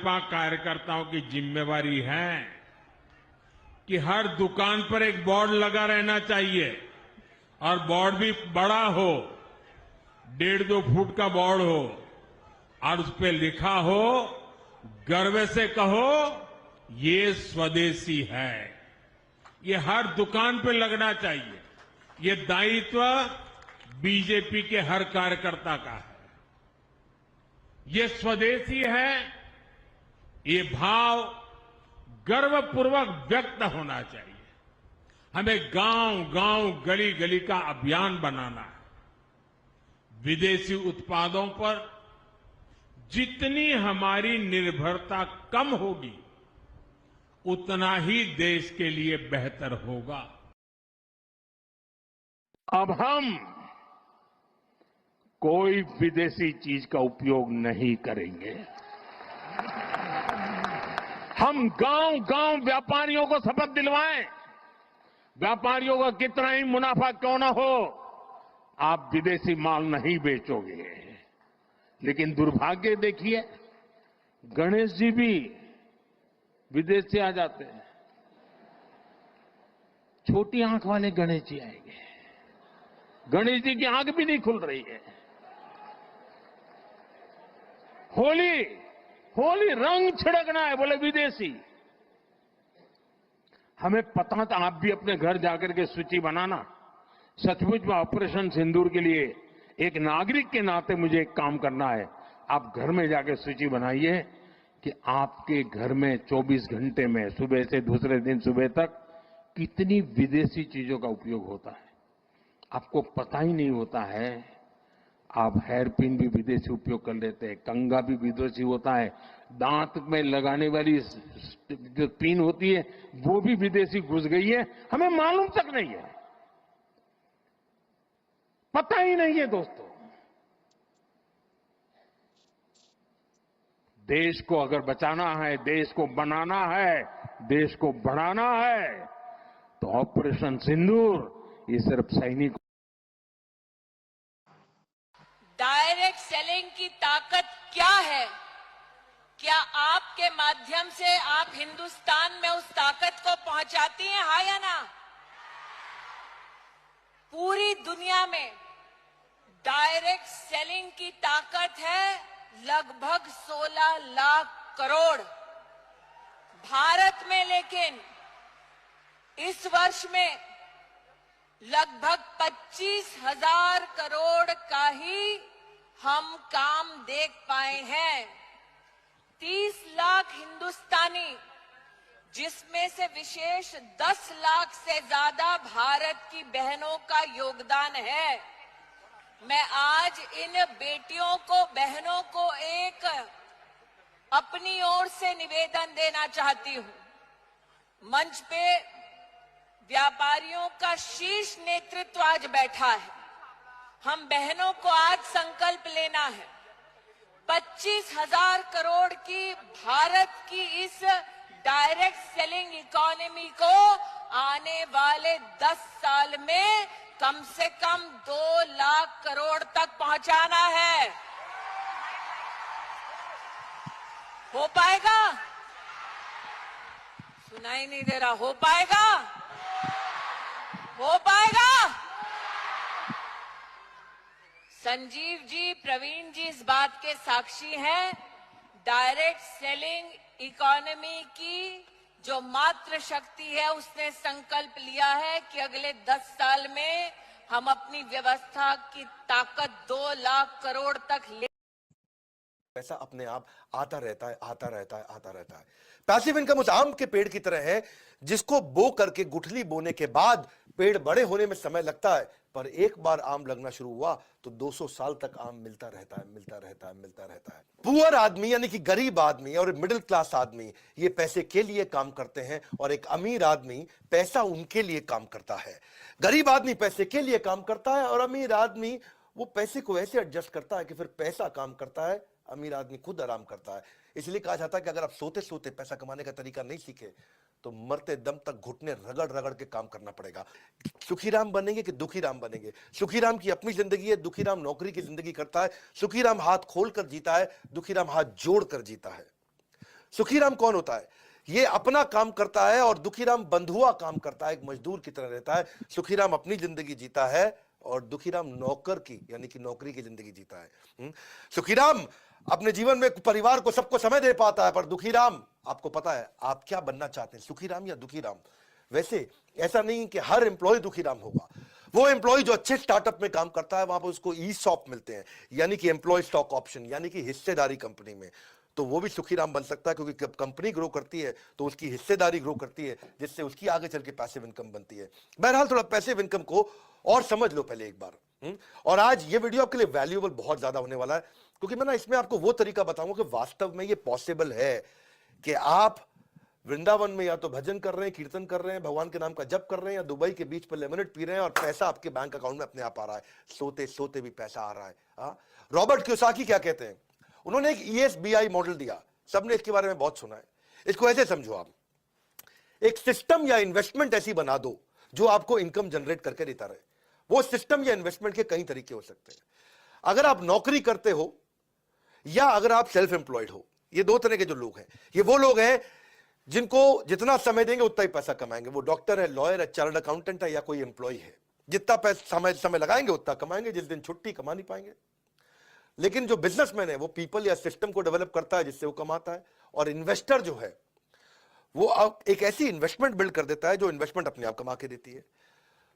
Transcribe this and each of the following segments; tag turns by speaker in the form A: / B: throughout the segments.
A: भाजपा कार्यकर्ताओं की जिम्मेवारी है कि हर दुकान पर एक बोर्ड लगा रहना चाहिए और बोर्ड भी बड़ा हो, 1.5-2 फुट का बोर्ड हो और उस पर लिखा हो, गर्व से कहो ये स्वदेशी है। ये हर दुकान पे लगना चाहिए। ये दायित्व बीजेपी के हर कार्यकर्ता का है। ये स्वदेशी है, ये भाव गर्वपूर्वक व्यक्त होना चाहिए। हमें गांव-गांव, गली-गली का अभियान बनाना है। विदेशी उत्पादों पर जितनी हमारी निर्भरता कम होगी, उतना ही देश के लिए बेहतर होगा।
B: अब हम कोई विदेशी चीज का उपयोग नहीं करेंगे। हम गांव-गांव व्यापारियों को शपथ दिलवाएं, व्यापारियों का कितना ही मुनाफा क्यों न हो, आप विदेशी माल नहीं बेचोगे। लेकिन दुर्भाग्य देखिए, गणेश जी भी विदेश से आ जाते हैं। छोटी आंख वाले गणेश जी आएंगे, गणेश जी की आंख भी नहीं खुल रही है। होली रंग छिड़कना है, बोले विदेशी। हमें पता था, आप भी अपने घर जाकर के सूची बनाना। सचमुच में ऑपरेशन सिंदूर के लिए एक नागरिक के नाते मुझे एक काम करना है। आप घर में जाकर सूची बनाइए कि आपके घर में 24 घंटे में सुबह से दूसरे दिन सुबह तक कितनी विदेशी चीजों का उपयोग होता है। आपको पता ही नहीं होता है। आप हेयर पिन भी विदेशी उपयोग कर लेते हैं, कंघा भी विदेशी होता है, दांत में लगाने वाली जो पिन होती है वो भी विदेशी घुस गई है, हमें मालूम तक नहीं है, पता ही नहीं है। दोस्तों, देश को अगर बचाना है, देश को बनाना है, देश को बढ़ाना है, तो ऑपरेशन सिंदूर ये सिर्फ सैनिक।
C: डायरेक्ट सेलिंग की ताकत क्या है? क्या आपके माध्यम से आप हिंदुस्तान में उस ताकत को पहुंचाती हैं, हाँ या ना? पूरी दुनिया में डायरेक्ट सेलिंग की ताकत है लगभग 16 लाख करोड़। भारत में लेकिन इस वर्ष में लगभग 25,000 करोड़ का ही हम काम देख पाए हैं। 30 लाख हिंदुस्तानी, जिसमें से विशेष 10 लाख से ज्यादा भारत की बहनों का योगदान है। मैं आज इन बेटियों को, बहनों को एक अपनी ओर से निवेदन देना चाहती हूं। मंच पे व्यापारियों का शीर्ष नेतृत्व आज बैठा है। हम बहनों को आज संकल्प लेना है, 25,000 करोड़ की भारत की इस डायरेक्ट सेलिंग इकोनॉमी को आने वाले 10 साल में कम से कम 2 लाख करोड़ तक पहुंचाना है। हो पाएगा? सुनाई नहीं दे रहा। हो पाएगा? हो पाएगा? संजीव जी, प्रवीण जी इस बात के साक्षी हैं। डायरेक्ट सेलिंग इकोनॉमी की जो मात्र शक्ति है, उसने संकल्प लिया है कि अगले 10 साल में हम अपनी व्यवस्था की ताकत 2 लाख करोड़ तक ले।
D: पैसा अपने आप आता रहता है, आता रहता है, आता रहता है। पैसिव इनकम उस आम के पेड़ की तरह है जिसको बो करके गुठली बोने के बाद पेड़ बड़े होने में समय लगता है, पर एक बार आम लगना शुरू हुआ तो 200 साल तक आम मिलता रहता है, मिलता रहता है, मिलता रहता है। पुअर आदमी यानी कि गरीब आदमी और मिडिल क्लास आदमी ये पैसे के लिए काम करते हैं और एक अमीर आदमी पैसा उनके लिए काम करता है। गरीब आदमी पैसे के लिए काम करता है और अमीर आदमी वो पैसे को ऐसे एडजस्ट करता है कि फिर पैसा काम करता है, अमीर आदमी खुद आराम करता है। इसलिए कहा जाता है कि अगर आप सोते सोते पैसा कमाने का तरीका नहीं सीखे तो मरते दम तक घुटने रगड़ रगड़ के काम करना पड़ेगा। सुखीराम बनेंगे कि दुखीराम बनेंगे? सुखीराम की अपनी जिंदगी है, दुखीराम नौकरी की जिंदगी करता है। सुखीराम हाथ खोल कर जीता है, दुखीराम हाथ जोड़ कर जीता है। सुखीराम कौन होता है? ये अपना काम करता है और दुखीराम बंधुआ काम करता है, एक मजदूर की तरह रहता है। सुखीराम अपनी जिंदगी जीता है और दुखीराम नौकर की यानी कि नौकरी की जिंदगी जीता है। सुखीराम अपने जीवन में परिवार को सबको समय दे पाता है, पर दुखीराम, आपको पता है आप क्या बनना चाहते हैं, सुखीराम या दुखीराम? वैसे ऐसा नहीं कि हर एम्प्लॉय दुखीराम होगा। वो एम्प्लॉय जो अच्छे स्टार्टअप में काम करता है, वहां पर उसको ईसॉप मिलते हैं, यानी कि एम्प्लॉय स्टॉक ऑप्शन, यानी कि हिस्सेदारी कंपनी में, तो वो भी सुखीराम बन सकता है, क्योंकि जब कंपनी ग्रो करती है तो उसकी हिस्सेदारी ग्रो करती है, जिससे उसकी आगे चल के पैसिव इनकम बनती है। बहरहाल थोड़ा पैसिव इनकम को और समझ लो पहले एक बार। और आज ये वीडियो आपके लिए वैल्यूएबल बहुत ज्यादा होने वाला है, क्योंकि मैं ना इसमें आपको वो तरीका बताऊंगा कि वास्तव में ये पॉसिबल है कि आप वृंदावन में या तो भजन कर रहे हैं, कीर्तन कर रहे हैं, भगवान के नाम का जप कर रहे हैं, या दुबई के बीच पर लेमनेड पी रहे हैं और पैसा आपके बैंक अकाउंट में अपने आप आ रहा है, सोते सोते भी पैसा आ रहा है। रॉबर्ट कियोसाकी क्या कहते हैं? उन्होंने एक ESBI मॉडल दिया, सबने इसके बारे में बहुत सुना है। इसको ऐसे समझो, आप एक सिस्टम या इन्वेस्टमेंट ऐसी बना दो जो आपको इनकम जनरेट करके देता रहे। वो सिस्टम या इन्वेस्टमेंट के कई तरीके हो सकते हैं। अगर आप नौकरी करते हो या अगर आप सेल्फ एम्प्लॉयड हो, ये दो तरह के जो लोग हैं, ये वो लोग हैं जिनको जितना समय देंगे उतना ही पैसा कमाएंगे। वो डॉक्टर है, लॉयर है, चार्टर्ड अकाउंटेंट है या कोई एम्प्लॉय है, जितना पैसा समय लगाएंगे उतना कमाएंगे, जिस दिन छुट्टी कमा नहीं पाएंगे। लेकिन जो बिजनेसमैन है वो पीपल या सिस्टम को डेवलप करता है जिससे वो कमाता है, और इन्वेस्टर जो है वो एक ऐसी इन्वेस्टमेंट बिल्ड कर देता है जो इन्वेस्टमेंट अपने आप कमा के देती है।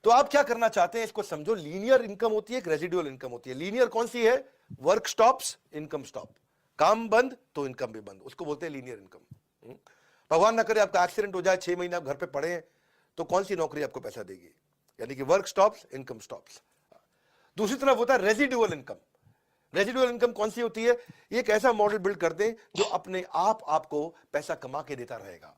D: तो आप क्या करना चाहते हैं इसको समझो। लीनियर इनकम होती है, एक रेजिडुअल इनकम होती है। लीनियर कौन सी है? Work stops, income stop. काम बंद तो इनकम भी बंद, उसको बोलते हैं लीनियर इनकम। भगवान ना करे आपका एक्सीडेंट हो जाए, 6 महीने आप घर पे पड़े हैं, तो कौन सी नौकरी आपको पैसा देगी? यानी कि वर्क स्टॉप्स, इनकम स्टॉप्स। दूसरी तरफ होता है रेजिडुअल इनकम। रेजिडुअल इनकम कौन सी होती है? ये एक ऐसा मॉडल बिल्ड कर दें जो अपने आप आपको पैसा कमा के देता रहेगा।